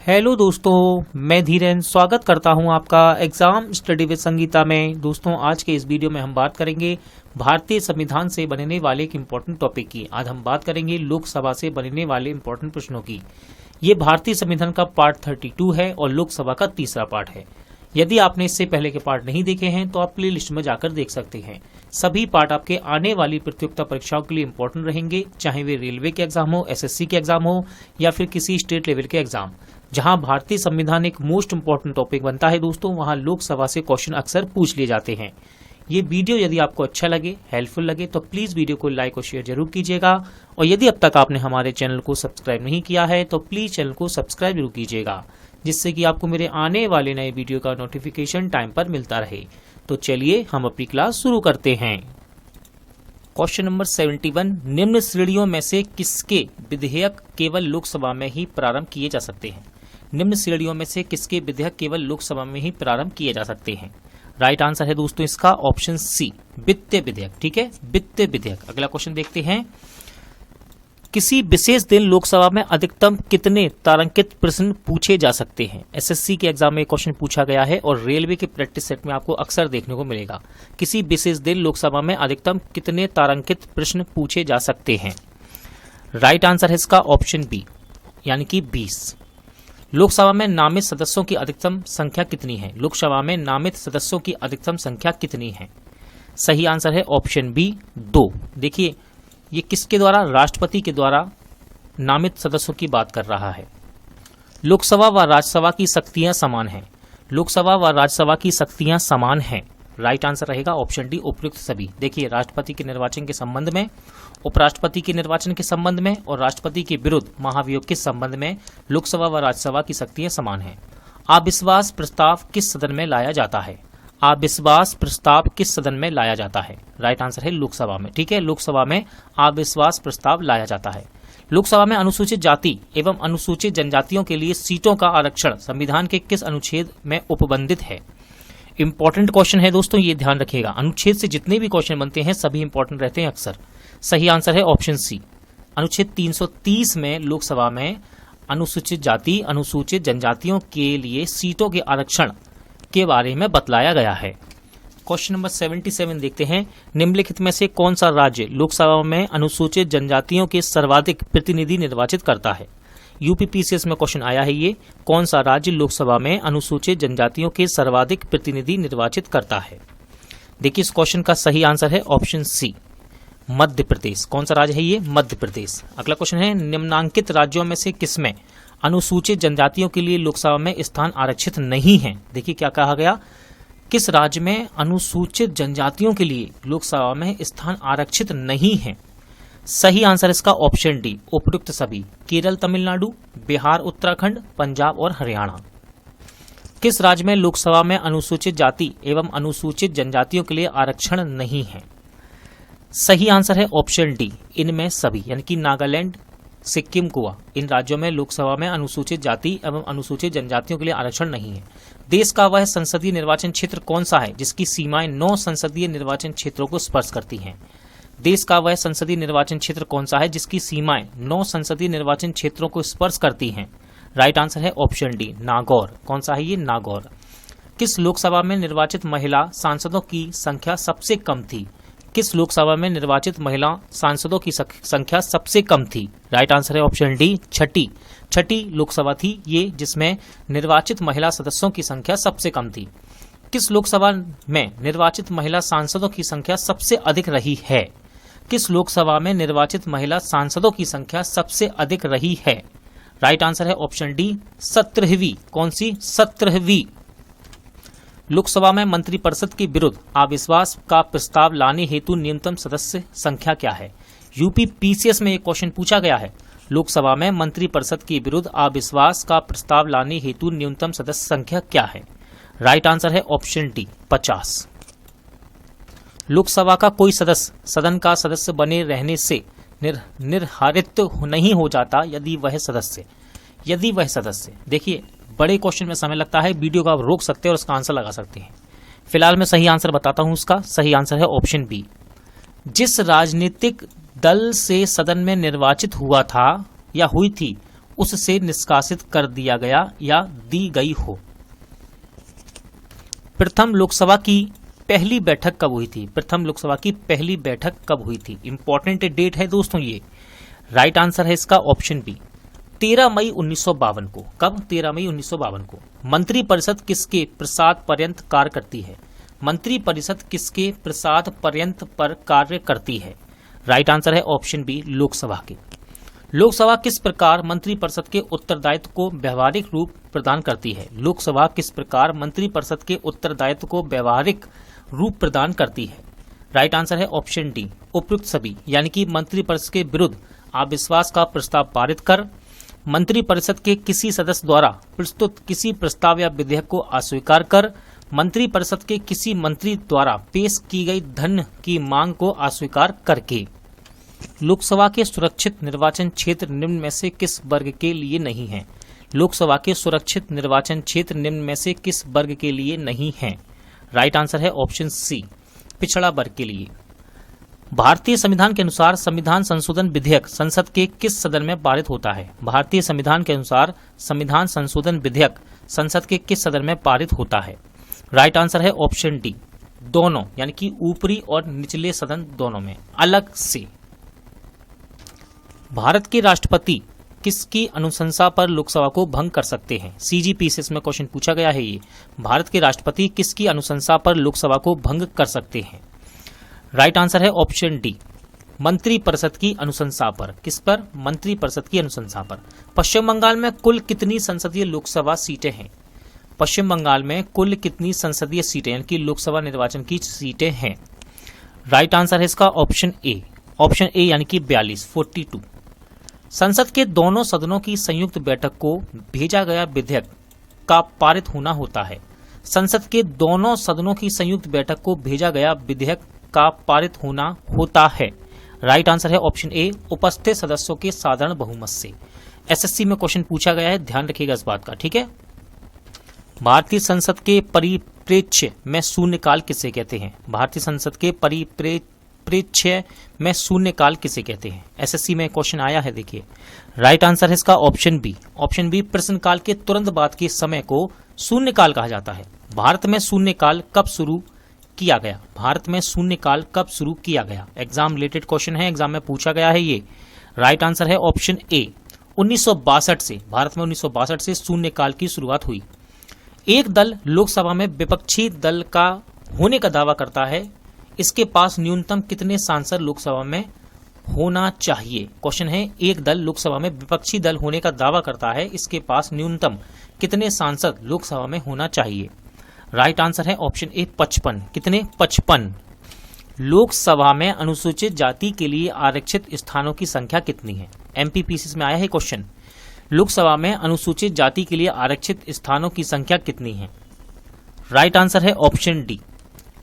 Hello दोस्तों, मैं धीरेन स्वागत करता हूं आपका एग्जाम स्टडी विद संगीता में। दोस्तों, आज के इस वीडियो में हम बात करेंगे भारतीय संविधान से बनने वाले एक इम्पोर्टेंट टॉपिक की। आज हम बात करेंगे लोकसभा से बनने वाले इम्पोर्टेंट प्रश्नों की। ये भारतीय संविधान का पार्ट 32 है और लोकसभा का तीसरा पार्ट है। यदि आपने इससे पहले के पार्ट नहीं देखे हैं तो आप प्ले लिस्ट में जाकर देख सकते हैं। सभी पार्ट आपके आने वाली प्रतियोगिता परीक्षाओं के लिए इंपॉर्टेंट रहेंगे, चाहे वे रेलवे के एग्जाम हो, एसएससी के एग्जाम हो या फिर किसी स्टेट लेवल के एग्जाम। जहां भारतीय संविधान एक मोस्ट इंपॉर्टेंट टॉपिक बनता है दोस्तों, वहां लोकसभा से क्वेश्चन अक्सर पूछ लिए जाते हैं। ये वीडियो यदि आपको अच्छा लगे, हेल्पफुल लगे तो प्लीज वीडियो को लाइक और शेयर जरूर कीजिएगा। और यदि अब तक आपने हमारे चैनल को सब्सक्राइब नहीं किया है तो प्लीज चैनल को सब्सक्राइब जरूर कीजिएगा, जिससे कि आपको मेरे आने वाले नए वीडियो का नोटिफिकेशन टाइम पर मिलता रहे। तो चलिए हम अपनी क्लास शुरू करते हैं। क्वेश्चन नंबर 71, निम्न श्रेणियों में से किसके विधेयक केवल लोकसभा में ही प्रारंभ किए जा सकते हैं? निम्न श्रेणियों में से किसके विधेयक केवल लोकसभा में ही प्रारंभ किए जा सकते हैं? राइट आंसर है दोस्तों इसका ऑप्शन सी, वित्तीय विधेयक। ठीक है, वित्तीय विधेयक। अगला क्वेश्चन देखते हैं। किसी विशेष दिन लोकसभा में अधिकतम कितने तारांकित प्रश्न पूछे जा सकते हैं? एसएससी के एग्जाम में क्वेश्चन पूछा गया है और रेलवे के प्रैक्टिस सेट में आपको अक्सर देखने को मिलेगा। किसी विशेष दिन लोकसभा में अधिकतम कितने तारांकित प्रश्न पूछे जा सकते हैं? राइट आंसर है इसका ऑप्शन बी, यानी कि 20। लोकसभा में नामित सदस्यों की अधिकतम संख्या कितनी है? लोकसभा में नामित सदस्यों की अधिकतम संख्या कितनी है? सही आंसर है ऑप्शन बी, 2। देखिए, ये किसके द्वारा? राष्ट्रपति के द्वारा नामित सदस्यों की बात कर रहा है। लोकसभा व राज्यसभा की शक्तियां समान हैं। लोकसभा व राज्यसभा की शक्तियां समान हैं। राइट आंसर रहेगा ऑप्शन डी, उपयुक्त सभी। देखिए, राष्ट्रपति के निर्वाचन के संबंध में, उपराष्ट्रपति के निर्वाचन के संबंध में और राष्ट्रपति के विरुद्ध महाभियोग के संबंध में लोकसभा व राज्यसभा की शक्तियां समान हैं। अविश्वास प्रस्ताव किस सदन में लाया जाता है? अविश्वास प्रस्ताव किस सदन में लाया जाता है? राइट आंसर है लोकसभा में। ठीक है, लोकसभा में अविश्वास प्रस्ताव लाया जाता है। लोकसभा में अनुसूचित जाति एवं अनुसूचित जनजातियों के लिए सीटों का आरक्षण संविधान के किस अनुच्छेद में उपबंधित है? इंपॉर्टेंट क्वेश्चन है दोस्तों, ये ध्यान रखिएगा। अनुच्छेद से जितने भी क्वेश्चन बनते हैं सभी इंपॉर्टेंट रहते हैं अक्सर। सही आंसर है ऑप्शन सी, अनुच्छेद 330 में लोकसभा में अनुसूचित जाति, अनुसूचित जनजातियों के लिए सीटों के आरक्षण के बारे में बतलाया गया है। क्वेश्चन नंबर 77 देखते हैं। निम्नलिखित में से कौन सा राज्य लोकसभा में अनुसूचित जनजातियों के सर्वाधिक प्रतिनिधि निर्वाचित करता है? यूपीपीसीएस में क्वेश्चन आया है ये। कौन सा राज्य लोकसभा में अनुसूचित जनजातियों के सर्वाधिक प्रतिनिधि निर्वाचित करता है? देखिए, इस क्वेश्चन का सही आंसर है ऑप्शन सी, मध्य प्रदेश। कौन सा राज्य है ये? मध्य प्रदेश। अगला क्वेश्चन है, निम्नांकित राज्यों में से किसमें अनुसूचित जनजातियों के लिए लोकसभा में स्थान आरक्षित नहीं है? देखिए क्या कहा गया, किस राज्य में अनुसूचित जनजातियों के लिए लोकसभा में स्थान आरक्षित नहीं है? सही आंसर इसका ऑप्शन डी, उपयुक्त सभी। केरल, तमिलनाडु, बिहार, उत्तराखंड, पंजाब और हरियाणा। किस राज्य में लोकसभा में अनुसूचित जाति एवं अनुसूचित जनजातियों के लिए आरक्षण नहीं है? सही आंसर है ऑप्शन डी, इनमें सभी, यानी कि नागालैंड, सिक्किम, गोवा, इन राज्यों में लोकसभा में अनुसूचित जाति एवं अनुसूचित जनजातियों के लिए आरक्षण नहीं है। देश का वह संसदीय निर्वाचन क्षेत्र कौन सा है जिसकी सीमाएं 9 संसदीय निर्वाचन क्षेत्रों को स्पर्श करती हैं? देश का वह संसदीय निर्वाचन क्षेत्र कौन सा है जिसकी सीमाएं 9 संसदीय निर्वाचन क्षेत्रों को स्पर्श करती हैं? राइट आंसर है ऑप्शन डी, नागौर। कौन सा है ये? नागौर। किस लोकसभा में निर्वाचित महिला सांसदों की संख्या सबसे कम थी? किस लोकसभा में निर्वाचित महिला सांसदों की संख्या सबसे कम थी? राइट आंसर है ऑप्शन डी, छठी लोकसभा थी ये जिसमें निर्वाचित महिला सदस्यों की संख्या सबसे कम थी। किस लोकसभा में निर्वाचित महिला सांसदों की संख्या सबसे अधिक रही है? किस लोकसभा में निर्वाचित महिला सांसदों की संख्या सबसे अधिक रही है? राइट आंसर है ऑप्शन डी, 17वीं। कौन सी? 17वीं। लोकसभा में मंत्रिपरिषद के विरुद्ध अविश्वास का प्रस्ताव लाने हेतु न्यूनतम सदस्य संख्या क्या है? यूपीपीसीएस में एक क्वेश्चन पूछा गया है। लोकसभा में मंत्रिपरिषद के विरुद्ध अविश्वास का प्रस्ताव लाने हेतु न्यूनतम सदस्य संख्या क्या है? राइट आंसर है ऑप्शन डी, 50। लोकसभा का कोई सदस्य सदन का सदस्य बने रहने से निर्धारित नहीं हो जाता यदि वह सदस्य। देखिए, बड़े क्वेश्चन में समय लगता है, वीडियो को आप रोक सकते हैं और उसका आंसर लगा सकते हैं। फिलहाल मैं सही आंसर बताता हूं। उसका सही आंसर है ऑप्शन बी, जिस राजनीतिक दल से सदन में निर्वाचित हुआ था या हुई थी उससे निष्कासित कर दिया गया या दी गई हो। प्रथम लोकसभा की पहली बैठक कब हुई थी? प्रथम लोकसभा की पहली बैठक कब हुई थी? इंपॉर्टेंट डेट है दोस्तों ये। राइट आंसर है इसका ऑप्शन बी, 13 मई 1952 को। कब? 13 मई 1952 को। मंत्रिपरिषद किसके प्रसाद पर्यंत कार्य करती है? मंत्रिपरिषद किसके प्रसाद पर्यंत पर कार्य करती है? राइट आंसर है ऑप्शन बी, लोकसभा के। लोकसभा किस प्रकार मंत्रिपरिषद के उत्तरदायित्व को व्यवहारिक रूप प्रदान करती है? लोकसभा किस प्रकार मंत्रिपरिषद के उत्तरदायित्व को व्यवहारिक रूप प्रदान करती है? राइट आंसर है ऑप्शन डी, उपयुक्त सभी, यानी कि मंत्रिपरिषद के विरुद्ध अविश्वास का प्रस्ताव पारित कर, मंत्रिपरिषद के किसी सदस्य द्वारा प्रस्तुत किसी प्रस्ताव या विधेयक को अस्वीकार कर, मंत्रिपरिषद के किसी मंत्री द्वारा पेश की गई धन की मांग को अस्वीकार करके। लोकसभा के सुरक्षित निर्वाचन क्षेत्र निम्न में से किस वर्ग के लिए नहीं है? लोकसभा के सुरक्षित निर्वाचन क्षेत्र निम्न में से किस वर्ग के लिए नहीं है? राइट आंसर है ऑप्शन सी, पिछड़ा वर्ग के लिए। भारतीय संविधान के अनुसार संविधान संशोधन विधेयक संसद के किस सदन में पारित होता है? भारतीय संविधान के अनुसार संविधान संशोधन विधेयक संसद के किस सदन में पारित होता है? राइट आंसर है ऑप्शन डी, दोनों, यानी कि ऊपरी और निचले सदन दोनों में अलग से। भारत के राष्ट्रपति किसकी अनुशंसा पर लोकसभा को भंग कर सकते हैं? CGPCS में क्वेश्चन पूछा गया है ये। भारत के राष्ट्रपति किसकी अनुशंसा पर लोकसभा को भंग कर सकते हैं? राइट आंसर है ऑप्शन डी, मंत्रिपरिषद की अनुशंसा पर। किस पर? मंत्रिपरिषद की अनुशंसा पर। पश्चिम बंगाल में कुल कितनी संसदीय लोकसभा सीटें हैं? पश्चिम बंगाल में कुल कितनी संसदीय सीटें, यानी कि लोकसभा निर्वाचन की सीटें हैं? राइट आंसर है इसका ऑप्शन ए, यानी कि 42। संसद के दोनों सदनों की संयुक्त बैठक को भेजा गया विधेयक का पारित होना होता है। संसद के दोनों सदनों की संयुक्त बैठक को भेजा गया विधेयक का पारित होना होता है। राइट आंसर है ऑप्शन ए, उपस्थित सदस्यों के साधारण बहुमत से। SSC में क्वेश्चन पूछा गया है, ध्यान रखिएगा इस बात का, ठीक है। भारतीय संसद के परिप्रेक्ष्य में शून्यकाल किसे कहते हैं? भारतीय संसद के परिप्रेक्ष्य में शून्यकाल किसे कहते हैं? SSC में क्वेश्चन आया है, देखिए। राइट आंसर है इसका ऑप्शन बी, प्रश्नकाल के तुरंत बाद के समय को शून्यकाल कहा जाता है। भारत में शून्यकाल कब शुरू किया गया? भारत में शून्यकाल कब शुरू किया गया? एग्जाम रिलेटेड क्वेश्चन है, एग्जाम में पूछा गया है ये। राइट आंसर है ऑप्शन ए, 1962 से। भारत में 1962 से शून्यकाल की शुरुआत हुई। एक दल लोकसभा में विपक्षी दल का होने का दावा करता है, इसके पास न्यूनतम कितने सांसद लोकसभा में होना चाहिए? क्वेश्चन है, एक दल लोकसभा में विपक्षी दल होने का दावा करता है, इसके पास न्यूनतम कितने सांसद लोकसभा में होना चाहिए? राइट आंसर है ऑप्शन ए, 55। कितने? 55। लोकसभा में अनुसूचित जाति के लिए आरक्षित स्थानों की संख्या कितनी है? MPPCS में आया है क्वेश्चन। लोकसभा में अनुसूचित जाति के लिए आरक्षित स्थानों की संख्या कितनी है? राइट आंसर है ऑप्शन डी,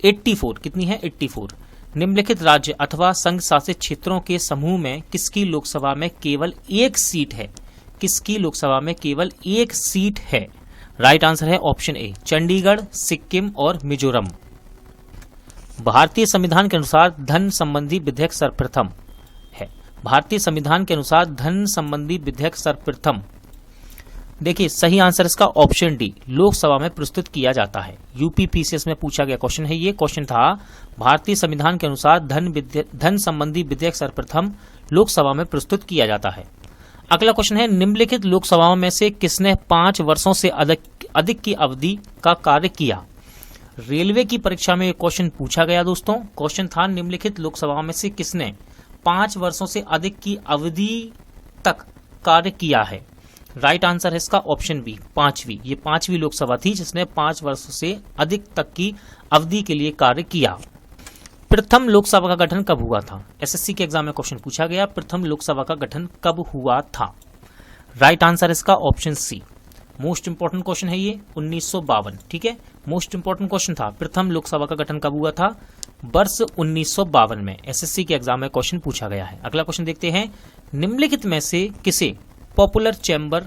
84। कितनी है? 84। निम्नलिखित राज्य अथवा संघ शासित क्षेत्रों के समूह में किसकी लोकसभा में केवल एक सीट है? किसकी लोकसभा में केवल एक सीट है? राइट आंसर है ऑप्शन ए, चंडीगढ़, सिक्किम और मिजोरम। भारतीय संविधान के अनुसार धन संबंधी विधेयक सर्वप्रथम है। भारतीय संविधान के अनुसार धन संबंधी विधेयक सर्वप्रथम, देखिए सही आंसर इसका ऑप्शन डी, लोकसभा में प्रस्तुत किया जाता है। UPPCS में पूछा गया क्वेश्चन है ये। क्वेश्चन था, भारतीय संविधान के अनुसार धन संबंधी विधेयक सर्वप्रथम लोकसभा में प्रस्तुत किया जाता है। अगला क्वेश्चन है, निम्नलिखित लोकसभाओं में से किसने 5 वर्षों से अधिक की अवधि का कार्य किया? रेलवे की परीक्षा में क्वेश्चन पूछा गया दोस्तों। क्वेश्चन था, निम्नलिखित लोकसभाओं में से किसने 5 वर्षों से अधिक की अवधि तक कार्य किया है? राइट आंसर है इसका ऑप्शन बी, 5वीं। ये 5वीं लोकसभा थी जिसने 5 वर्षों से अधिक तक की अवधि के लिए कार्य किया। प्रथम लोकसभा का गठन कब हुआ था? SSC के एग्जाम में क्वेश्चन पूछा गया, प्रथम लोकसभा का गठन कब हुआ था? राइट आंसर इसका option C, most important question है ये, 1952। ठीक है, मोस्ट इंपोर्टेंट क्वेश्चन था, प्रथम लोकसभा का गठन कब हुआ था? वर्ष 1952 में। SSC के एग्जाम में क्वेश्चन पूछा गया है। अगला क्वेश्चन देखते हैं, निम्नलिखित में से किसे पॉपुलर चैम्बर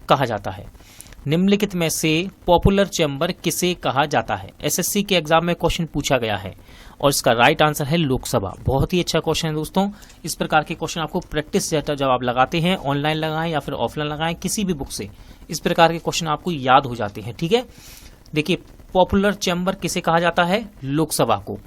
कहा जाता है? निम्नलिखित में से पॉपुलर चैम्बर किसे कहा जाता है? SSC के एग्जाम में क्वेश्चन पूछा गया है और इसका राइट आंसर है लोकसभा। बहुत ही अच्छा क्वेश्चन है दोस्तों। इस प्रकार के क्वेश्चन आपको प्रैक्टिस जब आप लगाते हैं, ऑनलाइन लगाएं या फिर ऑफलाइन लगाएं, किसी भी बुक से इस प्रकार के क्वेश्चन आपको याद हो जाते हैं। ठीक है, देखिए पॉपुलर चैम्बर किसे कहा जाता है? लोकसभा को।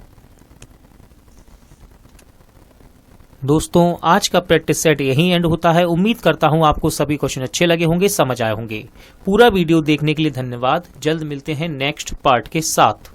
दोस्तों आज का प्रैक्टिस सेट यहीं एंड होता है। उम्मीद करता हूं आपको सभी क्वेश्चन अच्छे लगे होंगे, समझ आए होंगे। पूरा वीडियो देखने के लिए धन्यवाद। जल्द मिलते हैं नेक्स्ट पार्ट के साथ।